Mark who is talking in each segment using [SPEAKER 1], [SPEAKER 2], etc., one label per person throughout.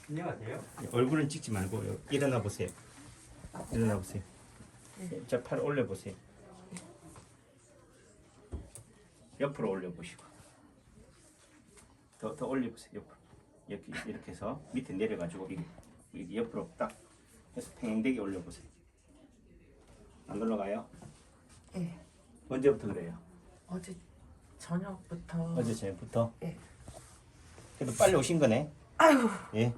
[SPEAKER 1] 안녕하세요. 얼굴은 찍지 말고 일어나 보세요. 일어나 보세요. 자, 팔 올려 보세요. 옆으로 올려 보시고. 더 올려 보세요. 옆으로. 이렇게 해서 밑에 내려 가지고 이 옆으로 딱 해서 팽팽하게 올려 보세요. 안 올라가요?
[SPEAKER 2] 예.
[SPEAKER 1] 언제부터 그래요?
[SPEAKER 2] 어제 저녁부터.
[SPEAKER 1] 어제 저녁부터?
[SPEAKER 2] 예.
[SPEAKER 1] 그래도 빨리 오신 거네.
[SPEAKER 2] 아이고.
[SPEAKER 1] 예.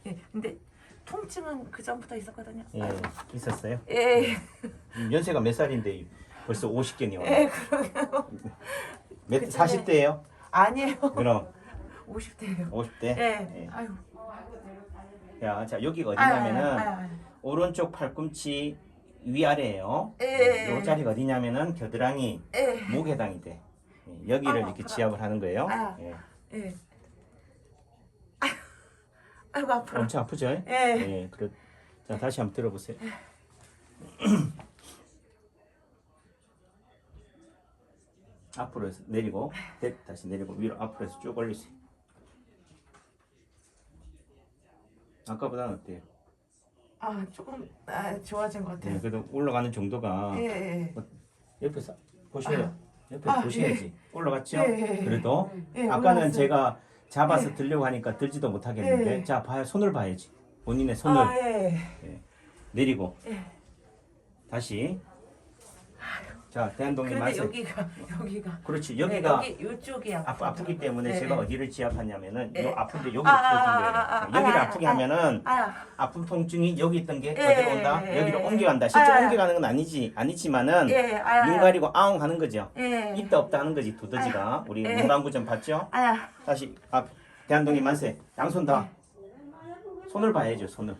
[SPEAKER 2] 예. 근데 통증은 그 전부터 있었거든요.
[SPEAKER 1] 예. 있었어요?
[SPEAKER 2] 예.
[SPEAKER 1] 연세가 몇 살인데 벌써 50견이 오네.
[SPEAKER 2] 예, 그러게요.
[SPEAKER 1] 몇
[SPEAKER 2] 그전에-
[SPEAKER 1] 40대예요?
[SPEAKER 2] 아니에요.
[SPEAKER 1] 그럼
[SPEAKER 2] 50대예요.
[SPEAKER 1] 50대?
[SPEAKER 2] 예. 아유.
[SPEAKER 1] 야, 자 여기가 어디냐면은
[SPEAKER 2] 아유.
[SPEAKER 1] 오른쪽 팔꿈치 위아래예요.
[SPEAKER 2] 예.
[SPEAKER 1] 요 자리가 어디냐면은 겨드랑이
[SPEAKER 2] 예.
[SPEAKER 1] 목 해당이 돼. 예, 여기를
[SPEAKER 2] 아유,
[SPEAKER 1] 이렇게
[SPEAKER 2] 아프다.
[SPEAKER 1] 지압을 하는 거예요.
[SPEAKER 2] 아유.
[SPEAKER 1] 예.
[SPEAKER 2] 예. 아이고 아파.
[SPEAKER 1] 엄청 아프죠?
[SPEAKER 2] 예.
[SPEAKER 1] 예. 자 다시 한번 들어보세요. 앞으로 해서 내리고 다시 내리고 위로 앞으로 해서 쭉 올리세요. 아까보다는 어때요?
[SPEAKER 2] 아 조금 좋아진 것
[SPEAKER 1] 예,
[SPEAKER 2] 같아요.
[SPEAKER 1] 그래도 올라가는 정도가
[SPEAKER 2] 예. 예.
[SPEAKER 1] 옆에서 보셔요. 옆에
[SPEAKER 2] 아,
[SPEAKER 1] 보셔야지. 올라갔죠?
[SPEAKER 2] 예.
[SPEAKER 1] 그래도
[SPEAKER 2] 예,
[SPEAKER 1] 아까는
[SPEAKER 2] 올라갔어요.
[SPEAKER 1] 제가 잡아서
[SPEAKER 2] 예.
[SPEAKER 1] 들려고 하니까 들지도 못하겠는데
[SPEAKER 2] 예.
[SPEAKER 1] 자 봐요. 손을 봐야지. 본인의 손을
[SPEAKER 2] 아 예.
[SPEAKER 1] 내리고
[SPEAKER 2] 예.
[SPEAKER 1] 다시 자 대한독립
[SPEAKER 2] 근데
[SPEAKER 1] 만세.
[SPEAKER 2] 여기가.
[SPEAKER 1] 그렇지.
[SPEAKER 2] 네,
[SPEAKER 1] 여기가
[SPEAKER 2] 여기 요쪽이
[SPEAKER 1] 아프기 때문에
[SPEAKER 2] 네,
[SPEAKER 1] 제가
[SPEAKER 2] 네.
[SPEAKER 1] 어디를 지압하냐면은
[SPEAKER 2] 네.
[SPEAKER 1] 요 아픈데 여기를
[SPEAKER 2] 아,
[SPEAKER 1] 풀어준 거예요.
[SPEAKER 2] 아,
[SPEAKER 1] 여기를
[SPEAKER 2] 아,
[SPEAKER 1] 아프게
[SPEAKER 2] 아,
[SPEAKER 1] 하면은
[SPEAKER 2] 아,
[SPEAKER 1] 아픈 통증이 여기 있던 게
[SPEAKER 2] 예,
[SPEAKER 1] 어디로 온다?
[SPEAKER 2] 예,
[SPEAKER 1] 여기로
[SPEAKER 2] 예.
[SPEAKER 1] 옮겨간다. 실제
[SPEAKER 2] 아,
[SPEAKER 1] 옮겨가는 건 아니지만은
[SPEAKER 2] 예,
[SPEAKER 1] 눈 가리고 아웅 하는 거죠.
[SPEAKER 2] 예.
[SPEAKER 1] 있다 없다 하는 거지 두더지가. 우리
[SPEAKER 2] 예.
[SPEAKER 1] 문방구점 봤죠?
[SPEAKER 2] 아야.
[SPEAKER 1] 다시 대한독립 만세. 양손 다. 손을 봐야죠. 손을.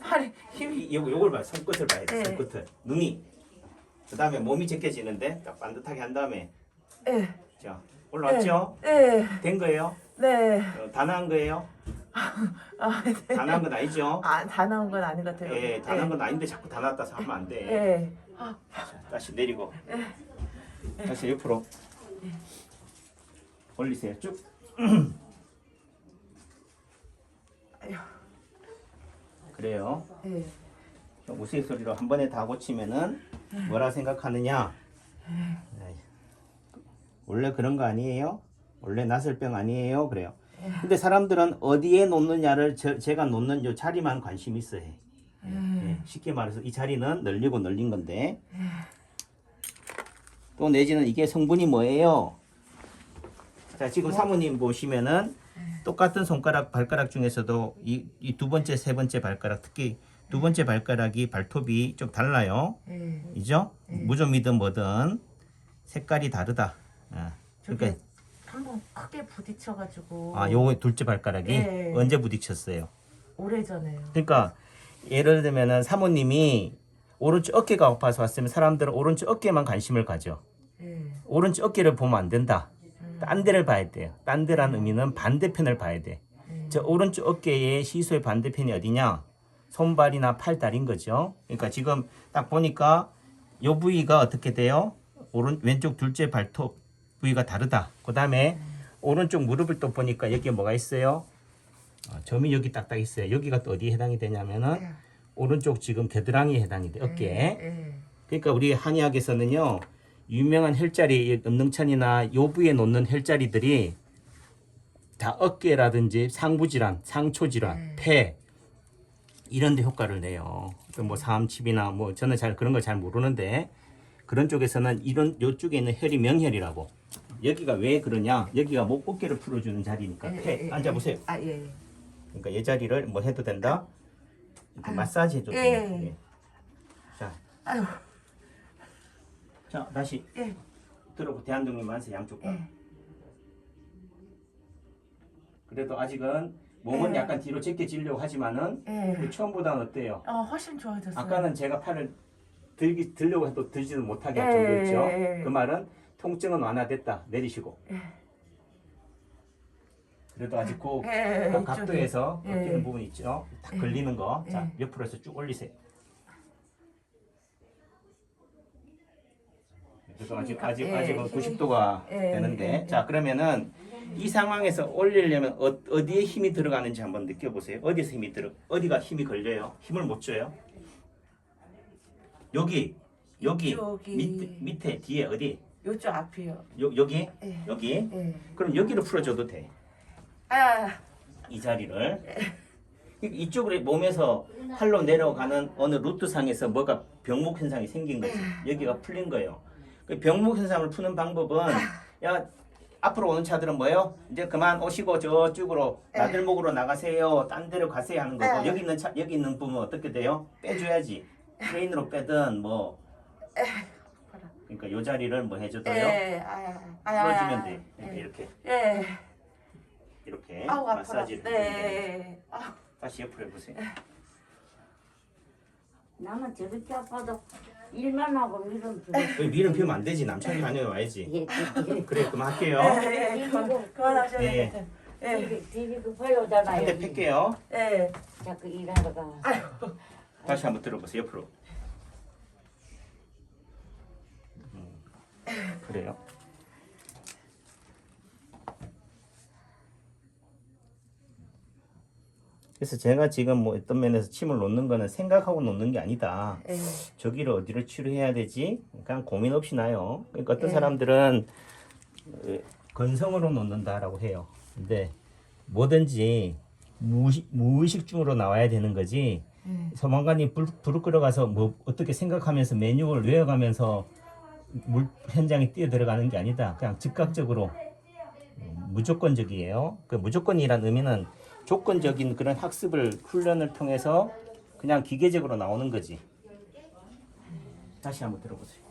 [SPEAKER 2] 팔이 힘이.
[SPEAKER 1] 요걸 봐. 손끝을 봐야 돼.
[SPEAKER 2] 예.
[SPEAKER 1] 손끝을. 눈이. 그다음에 몸이 제껴지는데 딱 반듯하게 한 다음에
[SPEAKER 2] 예.
[SPEAKER 1] 자 올라왔죠?
[SPEAKER 2] 예.
[SPEAKER 1] 된 거예요?
[SPEAKER 2] 네.
[SPEAKER 1] 다 나은 거예요?
[SPEAKER 2] 아, 네.
[SPEAKER 1] 다 나은 건 아니죠?
[SPEAKER 2] 다 나온 건 아닌 것 같아요.
[SPEAKER 1] 예, 다 나은 건 아닌데 자꾸 다 나왔다 하면 안 돼.
[SPEAKER 2] 예.
[SPEAKER 1] 자, 다시 내리고 다시 옆으로 올리세요. 쭉.
[SPEAKER 2] 아유.
[SPEAKER 1] 그래요.
[SPEAKER 2] 예.
[SPEAKER 1] 우스갯소리로 한 번에 다 고치면은 뭐라 생각하느냐? 에이, 원래 그런 거 아니에요? 원래 나설병 아니에요? 그래요. 근데 사람들은 어디에 놓느냐를 제가 놓는 요 자리만 관심 있어 해. 예, 쉽게 말해서 이 자리는 늘리고 늘린 건데 또 내지는 이게 성분이 뭐예요? 자 지금 사모님 보시면은 똑같은 손가락 발가락 중에서도 이 두 번째 세 번째 발가락 특히 두 번째 발가락이 발톱이 좀 달라요.
[SPEAKER 2] 예.
[SPEAKER 1] 이죠? 무좀이든 뭐든 색깔이 다르다. 그러니까
[SPEAKER 2] 한번 크게 부딪혀가지고.
[SPEAKER 1] 요거 둘째 발가락이
[SPEAKER 2] 예.
[SPEAKER 1] 언제 부딪혔어요?
[SPEAKER 2] 오래전에요.
[SPEAKER 1] 그러니까 예를 들면은 사모님이 오른쪽 어깨가 아파서 왔으면 사람들은 오른쪽 어깨만 관심을 가져.
[SPEAKER 2] 예.
[SPEAKER 1] 오른쪽 어깨를 보면 안 된다. 딴 데를 봐야 돼요. 딴 데라는 의미는 반대편을 봐야 돼. 저 오른쪽 어깨의 시소의 반대편이 어디냐? 손발이나 팔다리인 거죠. 그러니까 지금 딱 보니까 요 부위가 어떻게 돼요? 왼쪽 둘째 발톱 부위가 다르다. 그 다음에 오른쪽 무릎을 또 보니까 여기에 뭐가 있어요? 점이 여기 딱딱 있어요. 여기가 또 어디에 해당이 되냐면은 오른쪽 지금 겨드랑이에 해당이 돼. 어깨에.
[SPEAKER 2] 예.
[SPEAKER 1] 그러니까 우리 한의학에서는요. 유명한 혈자리, 음능천이나 요 부위에 놓는 혈자리들이 다 어깨라든지 상부질환, 상초질환, 폐 이런 데 효과를 내요. 또 뭐 사암칩이나 뭐 저는 잘 그런 걸 잘 모르는데 그런 쪽에서는 이런 요쪽에 있는 혈이 명혈이라고. 여기가 왜 그러냐? 여기가 목 어깨를 풀어주는 자리니까. 폐 앉아 보세요.
[SPEAKER 2] 아 예.
[SPEAKER 1] 그러니까 이 자리를 뭐 해도 된다. 이렇게 마사지 해줘도
[SPEAKER 2] 예.
[SPEAKER 1] 돼요. 예. 자,
[SPEAKER 2] 아유.
[SPEAKER 1] 자 다시
[SPEAKER 2] 예.
[SPEAKER 1] 들어보 대한독립 만세 양쪽 다.
[SPEAKER 2] 예.
[SPEAKER 1] 그래도 아직은 몸은
[SPEAKER 2] 예.
[SPEAKER 1] 약간 뒤로 제껴지려고 하지만은
[SPEAKER 2] 예.
[SPEAKER 1] 처음보다는 어때요?
[SPEAKER 2] 훨씬 좋아졌어요.
[SPEAKER 1] 아까는 제가 팔을 들려고 해도 들지도 못하게 할
[SPEAKER 2] 예,
[SPEAKER 1] 정도였죠.
[SPEAKER 2] 예, 예.
[SPEAKER 1] 그 말은 통증은 완화됐다. 내리시고.
[SPEAKER 2] 예.
[SPEAKER 1] 그래도 아직 그
[SPEAKER 2] 예,
[SPEAKER 1] 그
[SPEAKER 2] 이쪽에.
[SPEAKER 1] 각도에서
[SPEAKER 2] 예.
[SPEAKER 1] 꺾이는 부분 있죠. 딱
[SPEAKER 2] 예.
[SPEAKER 1] 걸리는 거. 자,
[SPEAKER 2] 예.
[SPEAKER 1] 옆으로 해서 쭉 올리세요. 그래서 아직은
[SPEAKER 2] 예,
[SPEAKER 1] 90도가
[SPEAKER 2] 예,
[SPEAKER 1] 되는데.
[SPEAKER 2] 예.
[SPEAKER 1] 자, 그러면은 이 상황에서 올리려면 어디에 힘이 들어가는지 한번 느껴보세요. 어디서 어디가 힘이 걸려요? 힘을 못 줘요? 여기
[SPEAKER 2] 이쪽이.
[SPEAKER 1] 밑에 뒤에 어디?
[SPEAKER 2] 요쪽 앞이요.
[SPEAKER 1] 여기
[SPEAKER 2] 예.
[SPEAKER 1] 여기.
[SPEAKER 2] 예.
[SPEAKER 1] 그럼 여기로 풀어줘도 돼.
[SPEAKER 2] 아,
[SPEAKER 1] 이 자리를 이쪽으로 몸에서 팔로 내려가는 어느 루트 상에서 뭐가 병목 현상이 생긴 거지. 여기가 풀린 거예요. 그 병목 현상을 푸는 방법은 야 앞으로 오는 차들은 뭐예요? 이제 그만 오시고 저쪽으로 나들목으로 나가세요. 딴 데로 가세요 하는 거고 여기 있는 부분 어떻게 돼요? 빼줘야지. 트레인으로 빼든 뭐 그러니까 요 자리를 뭐 해줘도요.
[SPEAKER 2] 예.
[SPEAKER 1] 풀어주면 돼.
[SPEAKER 2] 예.
[SPEAKER 1] 이렇게
[SPEAKER 2] 예.
[SPEAKER 1] 이렇게
[SPEAKER 2] 아우 아파라.
[SPEAKER 1] 마사지를
[SPEAKER 2] 네.
[SPEAKER 1] 해주면
[SPEAKER 2] 아,
[SPEAKER 1] 다시 옆으로 해보세요.
[SPEAKER 3] 나는 저렇게 아파도 일만 하고 밀은
[SPEAKER 1] 왜 밀은 피우면 안 되지. 남창이 다녀 와야지.
[SPEAKER 3] 예,
[SPEAKER 1] 그래 그만할게요.
[SPEAKER 2] 예. 그만하셔야
[SPEAKER 1] 예.
[SPEAKER 2] 되겠다. 예.
[SPEAKER 3] 뒤비 급하려잖아요.
[SPEAKER 1] 한 대 팰게요.
[SPEAKER 2] 예.
[SPEAKER 3] 자꾸 일하러 가.
[SPEAKER 1] 다시 한번 들어보세요. 옆으로. 그래요. 그래서 제가 지금 뭐 어떤 면에서 침을 놓는 거는 생각하고 놓는 게 아니다.
[SPEAKER 2] 예.
[SPEAKER 1] 저기를 어디로 치료해야 되지? 그냥 고민 없이 나요. 그러니까 어떤
[SPEAKER 2] 예.
[SPEAKER 1] 사람들은 건성으로 놓는다라고 해요. 근데 뭐든지 무의식 중으로 나와야 되는 거지. 소방관이 불을 끌어가서 뭐 어떻게 생각하면서 매뉴얼 외워가면서 물 현장에 뛰어 들어가는 게 아니다. 그냥 즉각적으로 무조건적이에요. 그 무조건이란 의미는 조건적인 그런 학습을 훈련을 통해서 그냥 기계적으로 나오는 거지. 다시 한번 들어보세요.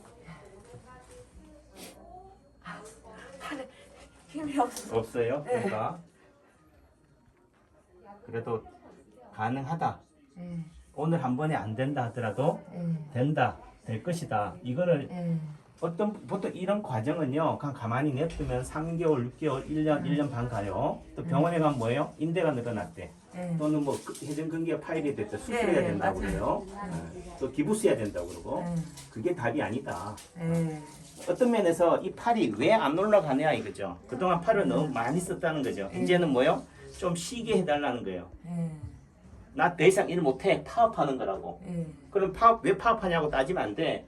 [SPEAKER 2] 팔에 힘이 없어.
[SPEAKER 1] 없어요? 그러니까 그래도 가능하다.
[SPEAKER 2] 예.
[SPEAKER 1] 오늘 한 번에 안 된다 하더라도 된다, 될 것이다. 이거를 보통 이런 과정은요, 그냥 가만히 냅두면 3개월, 6개월, 1년, 1년 반 가요. 또 병원에 가면 뭐예요? 인대가 늘어났대. 또는 뭐 회전근개가 파열이 됐대. 수술해야 된다고 그래요. 또 기부스해야 된다고 그러고. 그게 답이 아니다.
[SPEAKER 2] 예.
[SPEAKER 1] 어떤 면에서 이 팔이 왜 안 올라가냐 이거죠. 그동안 팔을 너무 많이 썼다는 거죠. 이제는 뭐요? 좀 쉬게 해달라는 거예요.
[SPEAKER 2] 예.
[SPEAKER 1] 나 더 이상 일 못해. 파업하는 거라고.
[SPEAKER 2] 예.
[SPEAKER 1] 그럼 왜 파업하냐고 따지면 안 돼.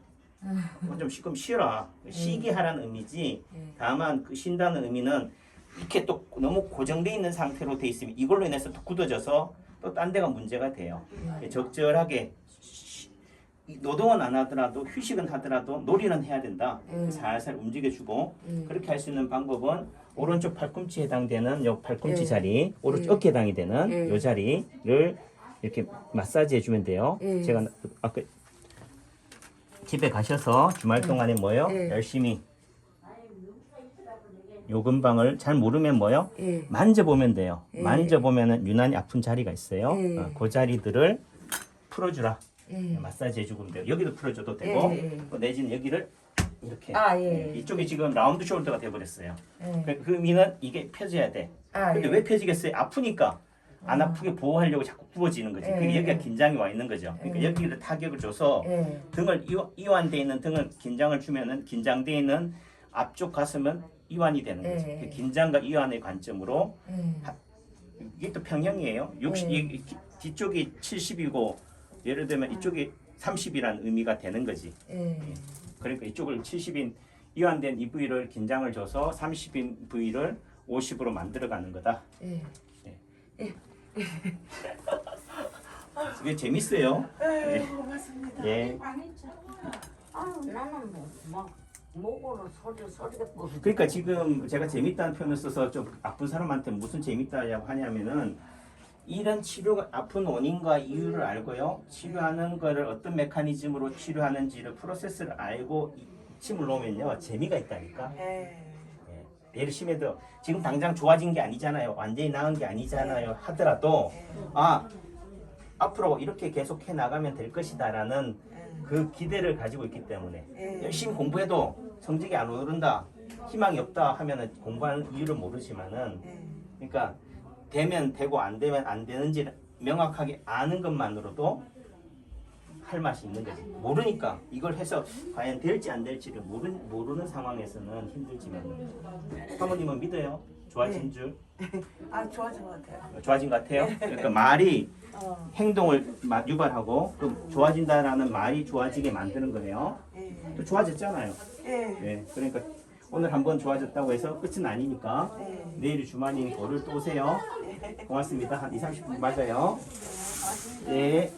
[SPEAKER 1] 좀 조금 쉬어라. 쉬게 하라는 의미지. 다만 그 쉰다는 의미는 이렇게 또 너무 고정돼 있는 상태로 돼 있으면 이걸로 인해서 또 굳어져서 또 딴 데가 문제가 돼요. 적절하게 노동은 안 하더라도 휴식은 하더라도 놀이는 해야 된다. 살살 움직여주고 그렇게 할 수 있는 방법은 오른쪽 팔꿈치에 해당되는 요 팔꿈치 자리, 오른쪽 어깨에 해당이 되는 요 자리를 이렇게 마사지 해주면 돼요. 제가 아까 집에 가셔서 주말 동안에 뭐요? 열심히 요 근방을 잘 모르면 뭐요? 만져보면 돼요. 만져보면은 유난히 아픈 자리가 있어요. 그 자리들을 풀어주라. 마사지 해주면 돼요. 여기도 풀어줘도 되고 내지는 여기를 이렇게 이쪽이 지금 라운드 숄더가 돼버렸어요. 그 의미는 이게 펴져야 돼. 근데 왜 펴지겠어요? 아프니까 안 아프게 보호하려고 자꾸 부어지는 거지. 그게 여기가 긴장이 와 있는 거죠. 그러니까 여기를 타격을 줘서 등을 이완돼 있는 등을 긴장을 주면은 긴장돼 있는 앞쪽 가슴은 이완이 되는 거죠. 그 긴장과 이완의 관점으로 이게 또 평형이에요. 60 뒤쪽이 70이고 예를 들면 이쪽이 30이라는 의미가 되는 거지. 그러니까 이쪽을 70인 이완된 이 부위를 긴장을 줘서 30인 부위를 50으로 만들어가는 거다. 이게 재밌어요.
[SPEAKER 2] 맞습니다.
[SPEAKER 1] 예.
[SPEAKER 3] 나는 뭐 목으로 소리가 뭐
[SPEAKER 1] 그러니까 지금 제가 재밌다는 표현을 써서 좀 아픈 사람한테 무슨 재밌다고 하냐면은 이런 치료가 아픈 원인과 이유를 알고요. 치료하는 거를 어떤 메커니즘으로 치료하는지를 프로세스를 알고 침을 놓으면요. 재미가 있다니까. 예를 심해도 지금 당장 좋아진 게 아니잖아요. 완전히 나은 게 아니잖아요. 하더라도 앞으로 이렇게 계속 해 나가면 될 것이다라는 그 기대를 가지고 있기 때문에 열심히 공부해도 성적이 안 오른다, 희망이 없다 하면은 공부하는 이유를 모르지만은 그러니까 되면 되고 안 되면 안 되는지를 명확하게 아는 것만으로도 할 맛이 있는 거지. 모르니까 이걸 해서 과연 될지 안 될지를 모르는 상황에서는 힘들지만 사모님은 믿어요. 좋아진 줄?
[SPEAKER 2] 아 좋아진 것 같아요.
[SPEAKER 1] 좋아진 것 같아요? 그러니까 말이
[SPEAKER 2] 어.
[SPEAKER 1] 행동을 유발하고 그럼 좋아진다라는 말이 좋아지게 만드는 거예요.
[SPEAKER 2] 예.
[SPEAKER 1] 또 좋아졌잖아요.
[SPEAKER 2] 예.
[SPEAKER 1] 네, 그러니까 오늘 한번 좋아졌다고 해서 끝은 아니니까
[SPEAKER 2] 네.
[SPEAKER 1] 내일이 주말이니까 오늘 또 오세요. 고맙습니다. 한 2, 30분 맞아요. 네.